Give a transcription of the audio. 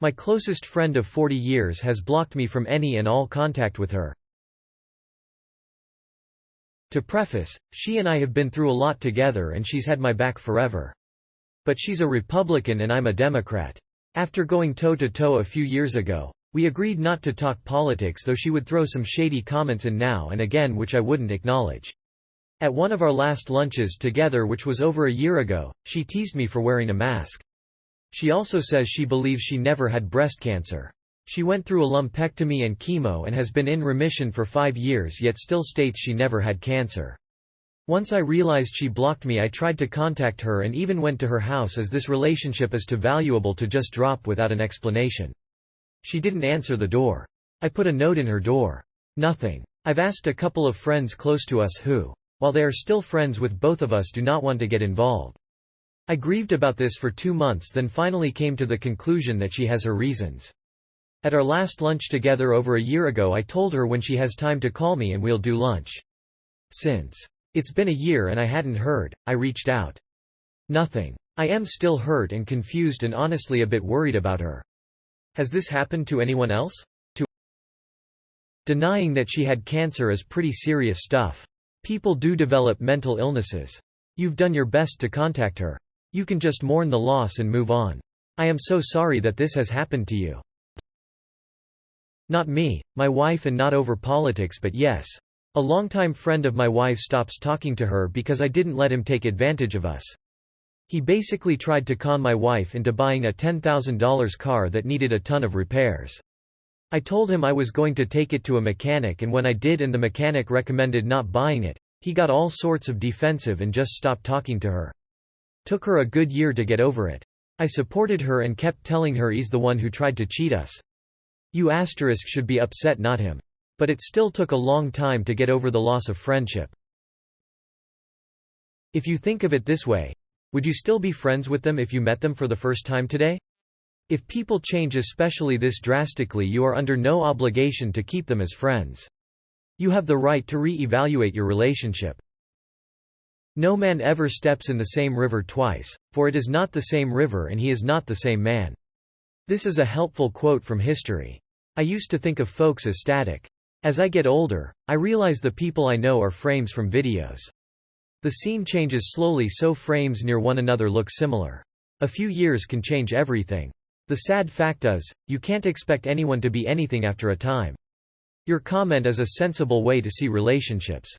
My closest friend of 40 years has blocked me from any and all contact with her. To preface, she and I have been through a lot together and she's had my back forever. But she's a Republican and I'm a Democrat. After going toe-to-toe a few years ago, we agreed not to talk politics, though she would throw some shady comments in now and again which I wouldn't acknowledge. At one of our last lunches together, which was over a year ago, she teased me for wearing a mask. She also says she believes she never had breast cancer. She went through a lumpectomy and chemo and has been in remission for 5 years, yet still states she never had cancer. Once I realized she blocked me, I tried to contact her and even went to her house, as this relationship is too valuable to just drop without an explanation. She didn't answer the door. I put a note in her door. Nothing. I've asked a couple of friends close to us who, while they are still friends with both of us, do not want to get involved. I grieved about this for 2 months, then finally came to the conclusion that she has her reasons. At our last lunch together over a year ago, I told her when she has time to call me and we'll do lunch. Since it's been a year and I hadn't heard, I reached out. Nothing. I am still hurt and confused and honestly a bit worried about her. Has this happened to anyone else? Denying that she had cancer is pretty serious stuff. People do develop mental illnesses. You've done your best to contact her. You can just mourn the loss and move on. I am so sorry that this has happened to you. Not me, my wife, and not over politics, but yes. A longtime friend of my wife stops talking to her because I didn't let him take advantage of us. He basically tried to con my wife into buying a $10,000 car that needed a ton of repairs. I told him I was going to take it to a mechanic, and when I did and the mechanic recommended not buying it, he got all sorts of defensive and just stopped talking to her. Took her a good year to get over it. I supported her and kept telling her he's the one who tried to cheat us. You asterisk should be upset, not him. But it still took a long time to get over the loss of friendship. If you think of it this way, would you still be friends with them if you met them for the first time today? If people change especially this drastically, you are under no obligation to keep them as friends. You have the right to re-evaluate your relationship. No man ever steps in the same river twice, for it is not the same river and he is not the same man. This is a helpful quote from history. I used to think of folks as static. As I get older, I realize the people I know are frames from videos. The scene changes slowly, so frames near one another look similar. A few years can change everything. The sad fact is, you can't expect anyone to be anything after a time. Your comment is a sensible way to see relationships.